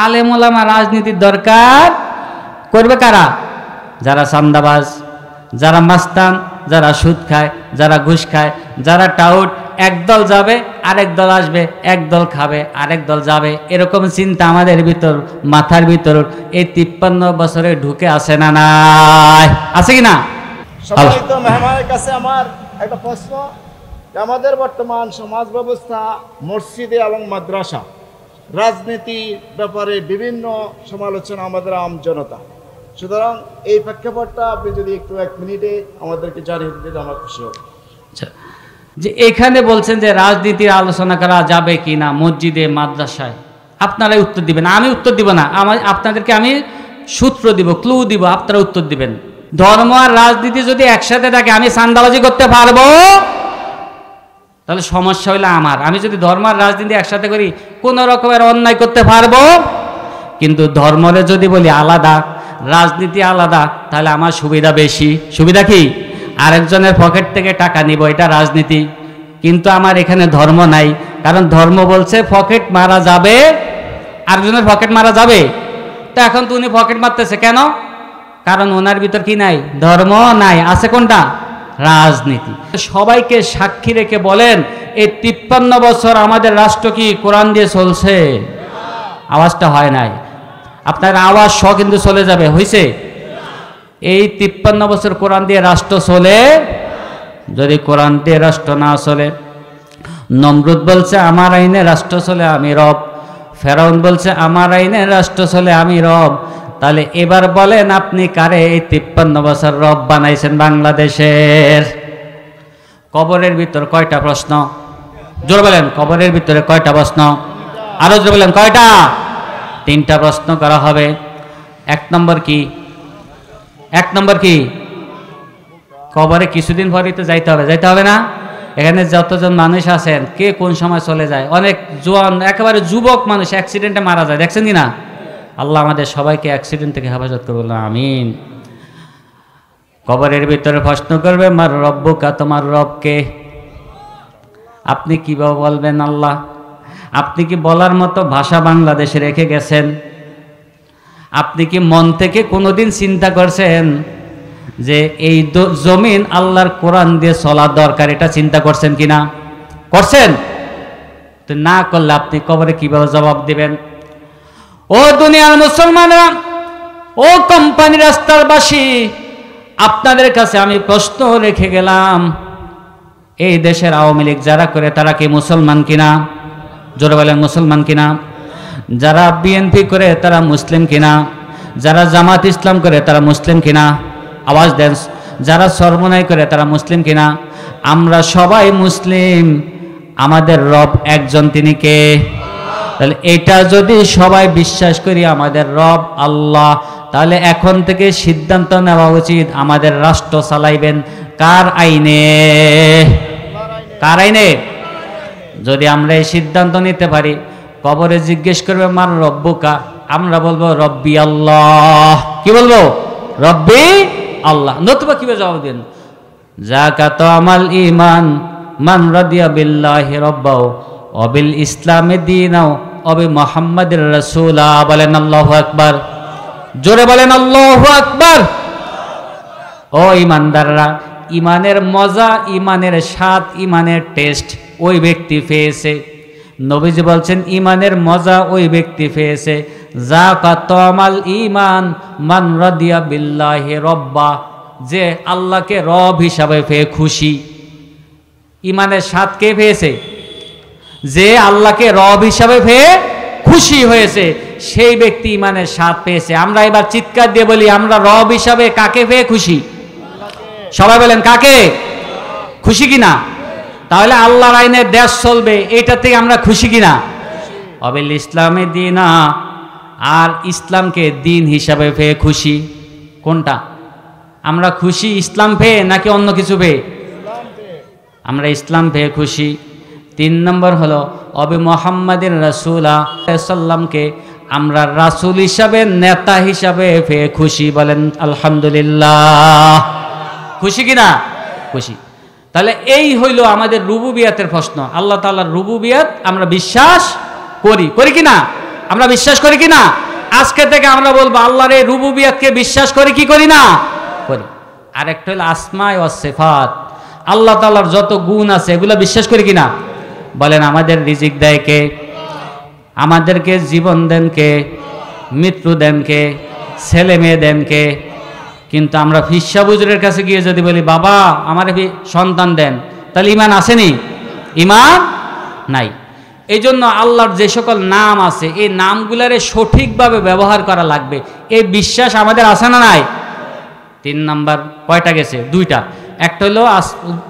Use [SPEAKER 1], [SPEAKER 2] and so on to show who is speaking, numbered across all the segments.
[SPEAKER 1] আলেম ওলামা রাজনীতির দরকার করবে কারা? যারা চান্দাবাজ, যারা মাস্তান, যারা সুদ খায়, যারা ঘুষ খায়, যারা টাউট। একদল যাবে আরেক দল আসবে, একদল খাবে আরেক দল যাবে, এরকম চিন্তা আমাদের ভিতর, মাথার ভিতর এই 53 বছরে ঢুকে আসে না? নাই, আছে কি না?
[SPEAKER 2] সম্মানিত মেহমানের কাছে আমার একটা প্রশ্ন, আমাদের বর্তমান সমাজ ব্যবস্থা, মসজিদে এবং মাদ্রাসা, রাজনীতির ব্যাপারে বিভিন্ন সমালোচনা আমাদের আম জনতা। সুতরাং এই প্রেক্ষাপটটা আপনি যদি একটু 1 মিনিটে আমাদেরকে জানিয়ে দিতে আমার খুশি হবে।
[SPEAKER 1] যে এখানে বলছেন যে রাজনীতির আলোচনা করা যাবে কি না মসজিদে মাদ্রাসায়, আপনারাই উত্তর দিবেন, আমি উত্তর দিব না। আপনাদেরকে আমি সূত্র দিব, ক্লু দিব, আপনারা উত্তর দিবেন। ধর্ম আর রাজনীতি যদি একসাথে থাকে, আমি চাঁদাবাজি করতে পারবো? তাহলে সমস্যা হইলো আমার। আমি যদি ধর্ম আর রাজনীতি একসাথে করি, কোন রকমের অন্যায় করতে পারবো। কিন্তু ধর্মরে যদি বলি আলাদা, রাজনীতি আলাদা, তাহলে আমার সুবিধা বেশি। সুবিধা কি? আরেকজনের পকেট থেকে টাকা নিব, এটা রাজনীতি। কিন্তু আমার এখানে ধর্ম নাই, কারণ ধর্ম বলছে পকেট মারা যাবে, আরেকজনের পকেট মারা যাবে। তো এখন তো উনি পকেট মারতেছে কেন? কারণ ওনার ভিতর কি নাই? ধর্ম নাই, আছে কোনটা? রাজনীতি। সবাইকে সাক্ষী রেখে বলেন, এই 53 বছর আমাদের রাষ্ট্র কি কোরআন দিয়ে চলছে? আওয়াজটা হয় নাই, আপনার আওয়াজ কিন্তু চলে যাবে, হয়েছে? এই 53 বছর কোরআন দিয়ে রাষ্ট্র চলে? যদি কোরআন দিয়ে রাষ্ট্র না চলে, নমরুদ বলছে আমার আইনে রাষ্ট্র চলে, আমি রব। ফেরাউন বলছে আমার আইনে রাষ্ট্র চলে, আমি রব। তাহলে এবার বলেন আপনি কারে এই 53 বছর রব বানাইছেন বাংলাদেশের? কবরের ভিতর কয়টা প্রশ্ন? জোর বলেন, কবরের ভিতরে কয়টা প্রশ্ন? আরো জোর বলেন, কয়টা? 3টা প্রশ্ন করা হবে। 1 নম্বর কি? 1 নম্বর কি? কবরে কিছুদিন পরেই তো যাইতে হবে, যাইতে হবে না? এখানে যতজন মানুষ আছেন, কে কোন সময় চলে যায়? অনেক জোয়ান, একেবারে যুবক মানুষ অ্যাক্সিডেন্টে মারা যায়, দেখছেন কি না? আল্লাহ আমাদের সবাইকে অ্যাক্সিডেন্ট থেকে হেফাজত করবে, আমিন। কবরের ভিতরে প্রশ্ন করবে, মার রব্বুকা, তোমার রবকে? আপনি কিভাবে বলবেন আল্লাহ? আপনি কি বলার মতো ভাষা বাংলাদেশে রেখে গেছেন? আপনি কি মন থেকে কোনোদিন চিন্তা করছেন যে এই জমিন আল্লাহর কোরআন দিয়ে চলা দরকার? এটা চিন্তা করছেন কিনা? করছেন? তো না করলে আপনি কবরে কিভাবে জবাব দিবেন? ও দুনিয়ার মুসলমানরা, ও কোম্পানি রাস্তার বাসী, আপনাদের কাছে আমি প্রশ্ন রেখে গেলাম, এই দেশের আওয়ামী লীগ যারা করে তারা কি মুসলমান কিনা? জোরে বলেন, মুসলমান কিনা? যারা বিএনপি করে তারা মুসলিম কিনা? যারা জামাত ইসলাম করে তারা মুসলিম কিনা? আওয়াজ দেন। যারা সর্বনাই করে তারা মুসলিম কিনা? আমরা সবাই মুসলিম। আমাদের রব একজন, তিনি কে? তাহলে এটা যদি সবাই বিশ্বাস করি আমাদের রব আল্লাহ, তাহলে এখন থেকে সিদ্ধান্ত নেওয়া উচিত আমাদের রাষ্ট্র চালাইবেন কার আইনে? কার আইনে? যদি আমরা এই সিদ্ধান্ত নিতে পারি, কবরে জিজ্ঞেস করবে মার রব্বুকা, আমরা বলবো রব্বি আল্লাহ। কি বলবো? রব্বি আল্লাহ। নতুবা কিভাবে জবাব দেন? যাকাত আমাল ঈমান মান রাদিয়া বিল্লাহি রাব্বাও ওয়া বিল ইসলামি দীনাও ওয়া বি মুহাম্মাদির রাসূলা। বলেন আল্লাহু আকবার। জোরে বলেন আল্লাহু আকবার। ও ঈমানদাররা, ঈমানের মজা, ঈমানের স্বাদ, ঈমানের টেস্ট ওই ব্যক্তি পেয়েছে। নবীজি বলছেন ঈমানের মজা ওই ব্যক্তি পেয়েছে যাকাত আমাল ঈমান মান রাদিয়া বিল্লাহি রাব্বা, যে আল্লাহকে রব হিসাবে পেয়ে খুশি। ঈমানের স্বাদ কে পেয়েছে? যে আল্লাহকে রব হিসাবে পেয়ে খুশি হয়েছে, সেই ব্যক্তি ঈমানের স্বাদ পেয়েছে। আমরা এবার চিৎকার দিয়ে বলি, আমরা রব হিসাবে কাকে পেয়ে খুশি? সবাই বলেন, কাকে খুশি কিনা? তাহলে আল্লাহর আইনে দেশ চলবে, এটা থেকে আমরা খুশি কিনা? অবিল ইসলামে দিনা, আর ইসলামকে দিন হিসাবে পেয়ে খুশি। কোনটা? আমরা খুশি ইসলাম পেয়ে নাকি অন্য কিছু পেয়ে? আমরা ইসলাম পেয়ে খুশি। 3 নম্বর হলো অবি মুহাম্মাদির রাসূলা সাল্লামকে আমরা রাসূল হিসাবে, নেতা হিসাবে পেয়ে খুশি। বলেন আলহামদুলিল্লাহ। খুশি কিনা? খুশি। তাহলে এই হইল আমাদের রুবুবিয়াতের প্রশ্ন। আল্লাহ তাআলার রুবুবিয়াত আমরা বিশ্বাস করি, করি কিনা? আমরা বিশ্বাস করি কি না? আজকে থেকে আমরা বলবো আল্লাহর এই রুবুবিয়াতকে বিশ্বাস করি কি করি না? করি। আরেকটা হলো আসমায়ে ওয়াস সিফাত, আল্লাহ তাআলার যত গুণ আছে এগুলো বিশ্বাস করি কি না? বলেন আমাদের রিজিক দেয় কে? আমাদেরকে জীবন দেন কে? মৃত্যু দেন কে? ছেলে মেয়ে দেন কে? কিন্তু আমরা ফিসা বুজুরের কাছে গিয়ে যদি বলি বাবা আমার সন্তান দেন, তাহলে ইমান আসেনি? ইমান নাই। এই জন্য আল্লাহর যে সকল নাম আছে এই নামগুলারে সঠিকভাবে ব্যবহার করা লাগবে, এই বিশ্বাস আমাদের আছে না নাই? 3 নাম্বার কয়টা গেছে? 2টা। একটা হলো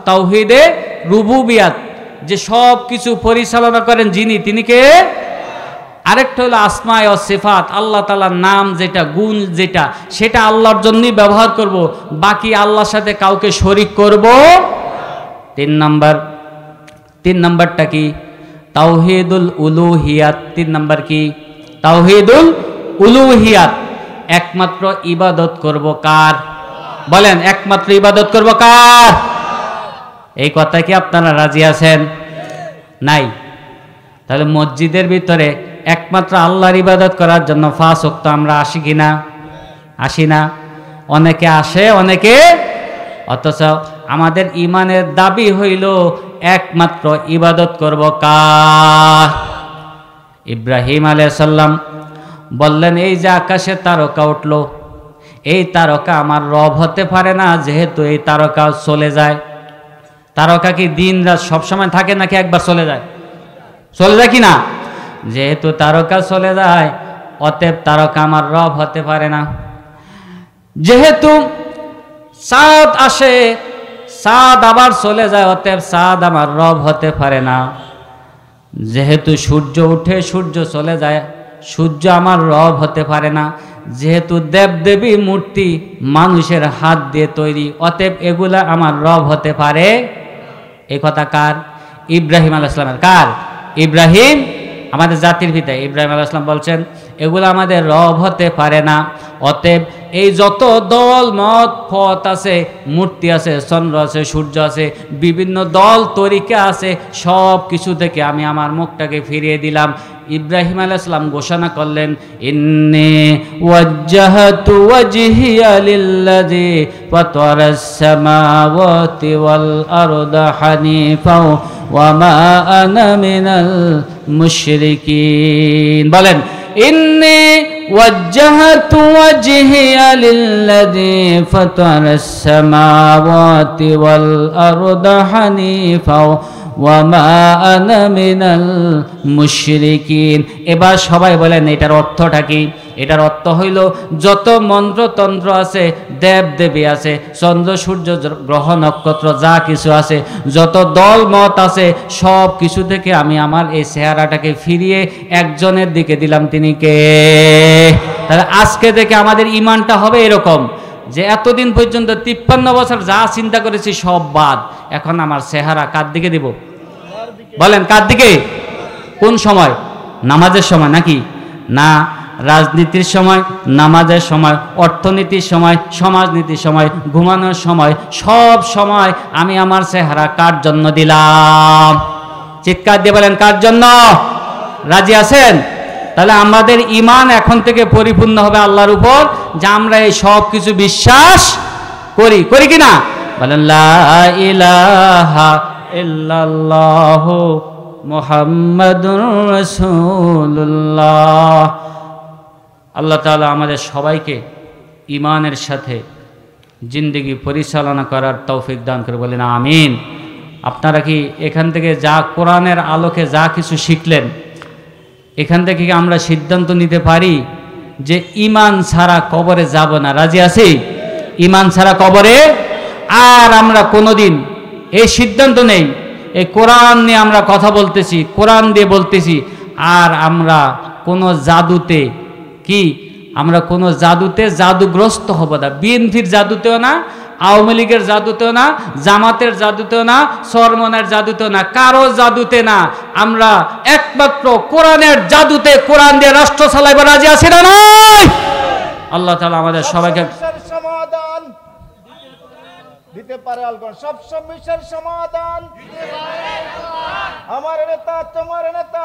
[SPEAKER 1] তাওহীদে রুবুবিয়াত, যে সব কিছু পরিচালনা করেন যিনি, তিনি কে? আরেকটা হলো আসমায়ে ওয়াস সিফাত, আল্লাহ তাআলার নাম যেটা, গুণ যেটা, সেটা আল্লাহর জন্যই ব্যবহার করব, বাকি আল্লাহর সাথে কাউকে শরীক করব। 3 নাম্বারটা কি? তাওহীদুল উলুহিয়াত। 3 নাম্বার কি? তাওহীদুল উলুহিয়াত। একমাত্র ইবাদত করব কার? বলেন একমাত্র ইবাদত করব কার? এই কথা কি আপনারা রাজি আছেন? নাই। তাহলে মসজিদের ভিতরে একমাত্র আল্লাহর ইবাদত করার জন্য 5 ওয়াক্ত আমরা আসি কিনা? আসি না? অনেকে আসে, অনেকে, অথচ আমাদের ইমানের দাবি হইল একমাত্র ইবাদত করব কার? ইব্রাহিম আলাইহিস সালাম বললেন এই যে আকাশে তারকা উঠলো, এই তারকা আমার রব হতে পারে না, যেহেতু এই তারকা চলে যায়। তারকা কি দিন রাত সবসময় থাকে নাকি একবার চলে যায়? চলে যায় কি না? যেহেতু তারকা চলে যায়, অতএব তারকা আমার রব হতে পারে না। যেহেতু চাঁদ আসে, চাঁদ আবার চলে যায়, অতএব চাঁদ আমার রব হতে পারে না। যেহেতু সূর্য উঠে, সূর্য চলে যায়, সূর্য আমার রব হতে পারে না। যেহেতু দেবদেবী মূর্তি মানুষের হাত দিয়ে তৈরি, অতএব এগুলা আমার রব হতে পারে। এই কথা কার? ইব্রাহিম আলাইহিস সালামের। কার? ইব্রাহিম, আমাদের জাতির পিতা ইব্রাহিম আলাইহিস সালাম বলছেন এগুলো আমাদের রব হতে পারে না। অতএব এই যত দল মত পথ আছে, মূর্তি আছে, চন্দ্র আছে, সূর্য আছে, বিভিন্ন দল তরিকা আছে, সব কিছু থেকে আমি আমার মুখটাকে ফিরিয়ে দিলাম। ইব্রাহিম আলাইহিস সালাম ঘোষণা করলেন ইন্নী ওয়াজ্জাহতু ওয়াজহিয়া লিল্লাযী ফাতারাস সামাওয়াতি ওয়াল আরদা হানিফা ওয়া মা আনা মিনাল মুশরিকিন। বলেন ইন্নী ওয়াজ্জাহতু ওয়াজহিয়া লিল্লাযী ফাতারাস সামাওয়াতি ওয়াল আরদা হানিফা ওয়া মা আনা মিনাল মুশরিকিন। এবার সবাই বলেন এটার অর্থটা কি? এটার অর্থ হইল যত মন্ত্রতন্ত্র আছে, দেব দেবী আছে, চন্দ্র সূর্য গ্রহ নক্ষত্র যা কিছু আছে, যত দল মত আছে, সব কিছু থেকে আমি আমার এই চেহারাটাকে ফিরিয়ে একজনের দিকে দিলাম, তিনি কে? তাহলে আজকে থেকে আমাদের ইমানটা হবে এরকম যে এতদিন পর্যন্ত 53 বছর যা চিন্তা করেছি সব বাদ, এখন আমার চেহারা কার দিকে দিব? বলেন কার দিকে? কোন সময়? নামাজের সময় নাকি? না, রাজনীতির সময়, নামাজের সময়, অর্থনীতির সময়, সমাজনীতির সময়, ঘুমানোর সময়, সব সময় আমি আমার চেহারা কার জন্য দিলাম? চিৎকার দিয়ে বলেন কার জন্য? রাজি আছেন? তাহলে আমাদের ইমান এখন থেকে পরিপূর্ণ হবে আল্লাহর উপর, যে আমরা এই সব কিছু বিশ্বাস করি, করি কিনা? বলেন লা ইলাহা ইল্লাল্লাহু মুহাম্মাদুর রাসূলুল্লাহ। আল্লাহ তাআলা আমাদের সবাইকে ইমানের সাথে জিন্দেগি পরিচালনা করার তৌফিক দান করে, বলেন আমিন। আপনারা কি এখান থেকে যা কোরআনের আলোকে যা কিছু শিখলেন, এখান থেকে কি আমরা সিদ্ধান্ত নিতে পারি যে ইমান ছাড়া কবরে যাব না? রাজি আছি? ইমান ছাড়া কবরে আর আমরা কোনোদিন, এই সিদ্ধান্ত নেই, এই কোরআন নিয়ে আমরা কথা বলতেছি, কোরআন দিয়ে বলতেছি, আর আমরা কোনো জাদুতে কি, আমরা কোনো জাদুতে জাদুগ্রস্ত হব না। বিএনপির জাদুতেও না, আওয়ামী লীগের জাদুতেও না, জামাতের জাদুতেও না, সরমনের জাদুতেও না, কারো জাদুতে না, আমরা একমাত্র কোরআনের জাদুতে, কোরআন দিয়ে রাষ্ট্র চালাইব। রাজি আছি না নাই? আল্লাহ তাআলা আমাদের সবাইকে
[SPEAKER 2] দিতে পারে আল্লাহ। সব সমস্যার সমাধান আমার নেতা, তোমার নেতা,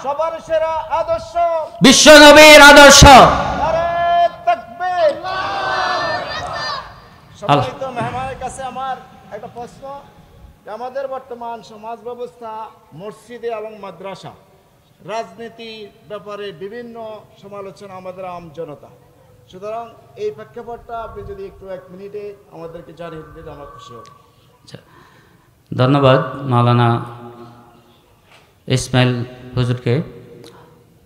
[SPEAKER 2] সবার সেরা আদর্শ
[SPEAKER 1] বিশ্ব নবীর আদর্শ।
[SPEAKER 2] নারে তাকবীর। সম্মানিত মেহমানের কাছে আমার একটা প্রশ্ন, যে আমাদের বর্তমান সমাজ ব্যবস্থা, মসজিদে এবং মাদ্রাসা, রাজনীতি ব্যাপারে বিভিন্ন সমালোচনা আমাদের আম জনতা। সুতরাং এই প্রেক্ষাপটটা আপনি যদি একটু 1 মিনিটে আমাদেরকে জানিয়ে দিতে আমরা খুশি হব।
[SPEAKER 1] ধন্যবাদ মাওলানা ইসমাইল হুজুরকে।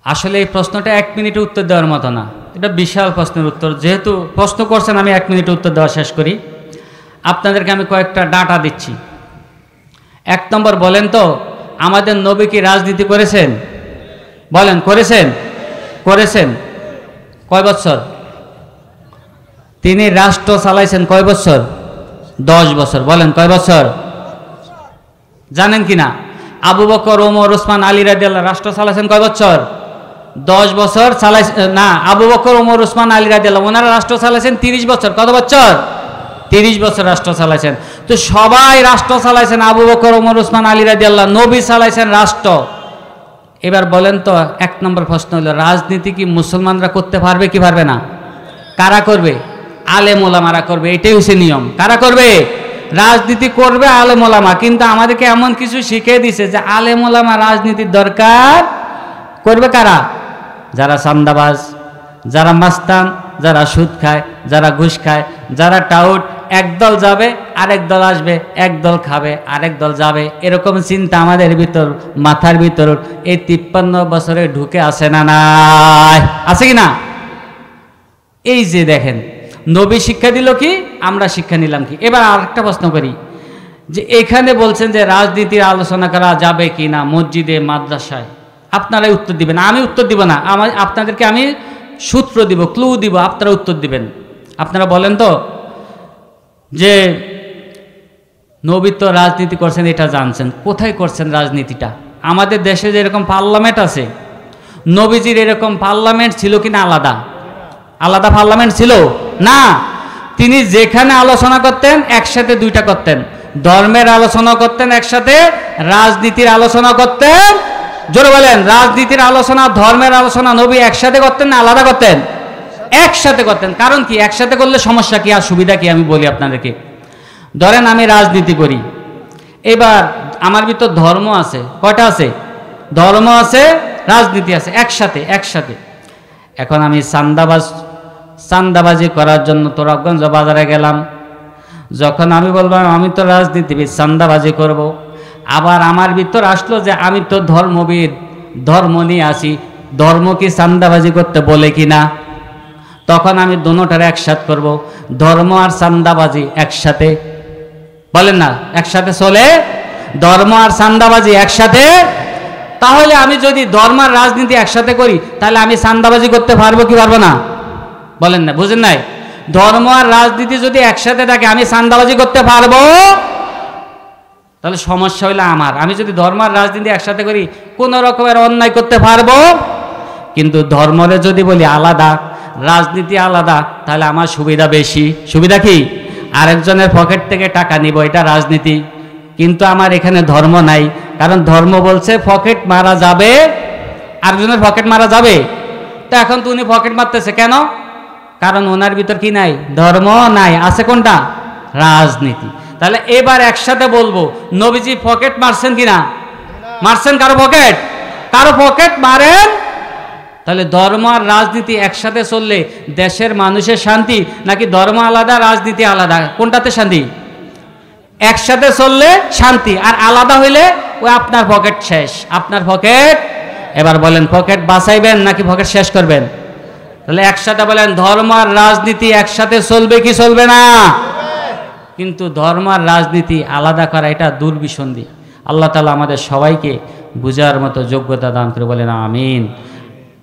[SPEAKER 1] আসলে এই প্রশ্নটা 1 মিনিটে উত্তর দেওয়ার মতো না, এটা বিশাল প্রশ্নের উত্তর। যেহেতু প্রশ্ন করছেন, আমি 1 মিনিটে উত্তর দেওয়া শেষ করি। আপনাদেরকে আমি কয়েকটা ডাটা দিচ্ছি। 1 নম্বর, বলেন তো আমাদের নবী কি রাজনীতি করেছেন? বলেন, করেছেন? করেছেন। কয় বছর? তিনি রাষ্ট্র চালাইছেন কয় বছর? 10 বছর। বলেন কয় বছর? জানেন কি না? আবু বকর, ওমর, ওসমান, আলী রাদিয়াল্লাহু রাষ্ট্র চালাইছেন কয় বছর? 10 বছর চালাইছেন না। আবু বকর, ওমর, ওসমান, আলী রাদিয়াল্লাহু ওনারা রাষ্ট্র চালাইছেন 30 বছর। কত বছর? 30 বছর রাষ্ট্র চালাইছেন। তো সবাই রাষ্ট্র চালাইছেন, আবু বকর, ওমর, ওসমান, আলী রাদিয়াল্লাহু, নবী চালাইছেন রাষ্ট্র। এবার বলেন তো, 1 নম্বর প্রশ্ন হলো, রাজনীতি কি মুসলমানরা করতে পারবে কি পারবে না? কারা করবে? আলেম ওলামারা করবে। এটাই হচ্ছে নিয়ম। কারা করবে? রাজনীতি করবে আলেম ওলামা। কিন্তু আমাদেরকে এমন কিছু শিখিয়ে দিছে যে আলেম ওলামা রাজনীতির দরকার করবে কারা? যারা চান্দাবাজ, যারা মাস্তান, যারা সুদ খায়, যারা ঘুষ খায়, যারা টাউট। একদল যাবে, আরেক দল আসবে, একদল খাবে, আরেক দল যাবে। এরকম চিন্তা আমাদের ভিতর, মাথার ভিতর এই 53 বছরে ঢুকে আসে না? নাই, আছে কি না? এই যে দেখেন, নবী শিক্ষা দিল কি, আমরা শিক্ষা নিলাম কি? এবার আরেকটা প্রশ্ন করি, যে এখানে বলছেন যে রাজনীতির আলোচনা করা যাবে কি না মসজিদে, মাদ্রাসায়। আপনারাই উত্তর দিবেন, আমি উত্তর দিব না। আপনাদেরকে আমি সূত্র দিব, ক্লু দিব, আপনারা উত্তর দিবেন। আপনারা বলেন তো, যে নবী তো রাজনীতি করছেন, এটা জানছেন, কোথায় করছেন রাজনীতিটা? আমাদের দেশে যে এরকম পার্লামেন্ট আছে, নবীজির এরকম পার্লামেন্ট ছিল কিনা? আলাদা আলাদা পার্লামেন্ট ছিল না। তিনি যেখানে আলোচনা করতেন একসাথে 2টা করতেন, ধর্মের আলোচনা করতেন একসাথে, রাজনীতির আলোচনা করতেন। জোরে বলেন, রাজনীতির আলোচনা, ধর্মের আলোচনা নবী একসাথে করতেন না আলাদা করতেন? একসাথে করতেন। কারণ কি? একসাথে করলে সমস্যা কি আর সুবিধা কি আমি বলি আপনাদেরকে। ধরেন আমি রাজনীতি করি, এবার আমার ভিতর ধর্ম আছে। কয়টা আছে? ধর্ম আছে, রাজনীতি আছে, একসাথে একসাথে। এখন আমি চান্দাবাজি করার জন্য তোরাবগঞ্জ বাজারে গেলাম। যখন আমি বললাম আমি তো রাজনীতিবিদ, চান্দাবাজি করব, আবার আমার ভিতর আসলো যে আমি তো ধর্মবিদ, ধর্ম নিয়ে আসি, ধর্ম কি চান্দাবাজি করতে বলে কি না? তখন আমি দুটোটার একসাথে করব, ধর্ম আর চান্দাবাজি একসাথে। বলেন না, একসাথে চলে? ধর্ম আর চান্দাবাজি একসাথে। তাহলে আমি যদি ধর্ম আর রাজনীতি একসাথে করি, তাহলে আমি চান্দাবাজি করতে পারবো কি পারবো না? বলেন না, বুঝেন নাই? ধর্ম আর রাজনীতি যদি একসাথে থাকে, আমি চান্দাবাজি করতে পারবো? তাহলে সমস্যা হইলো আমার। আমি যদি ধর্ম আর রাজনীতি একসাথে করি, কোন রকমের অন্যায় করতে পারবো। কিন্তু ধর্মরে যদি বলি আলাদা, রাজনীতি আলাদা, তাহলে আমার সুবিধা বেশি। সুবিধা কি? আরেকজনের পকেট থেকে টাকা নিব, এটা রাজনীতি। কিন্তু আমার এখানে ধর্ম নাই, কারণ ধর্ম বলছে পকেট মারা যাবে, আরেকজনের পকেট মারা যাবে। তো এখন তো উনি পকেট মারতেছে কেন? কারণ ওনার ভিতর কি নাই? ধর্ম নাই, আছে কোনটা? রাজনীতি। তাহলে এবার একসাথে বলবো, নবীজি পকেট মারছেন কিনা? মারছেন কারো পকেট? কারো পকেট মারেন? তাহলে ধর্ম আর রাজনীতি একসাথে চললে দেশের মানুষের শান্তি, নাকি ধর্ম আলাদা রাজনীতি আলাদা, কোনটাতে শান্তি? একসাথে চললে শান্তি, আর আলাদা হইলে ওই আপনার পকেট শেষ, আপনার পকেট। এবার বলেন, পকেট বাঁচাইবেন নাকি পকেট শেষ করবেন? তাহলে একসাথে বলেন, ধর্ম আর রাজনীতি একসাথে চলবে কি চলবে না? কিন্তু ধর্ম আর রাজনীতি আলাদা করা এটা দুর্বিসন্ধি। আল্লাহ তাআলা আমাদের সবাইকে বুঝার মতো যোগ্যতা দান করে, বলেন আমিন।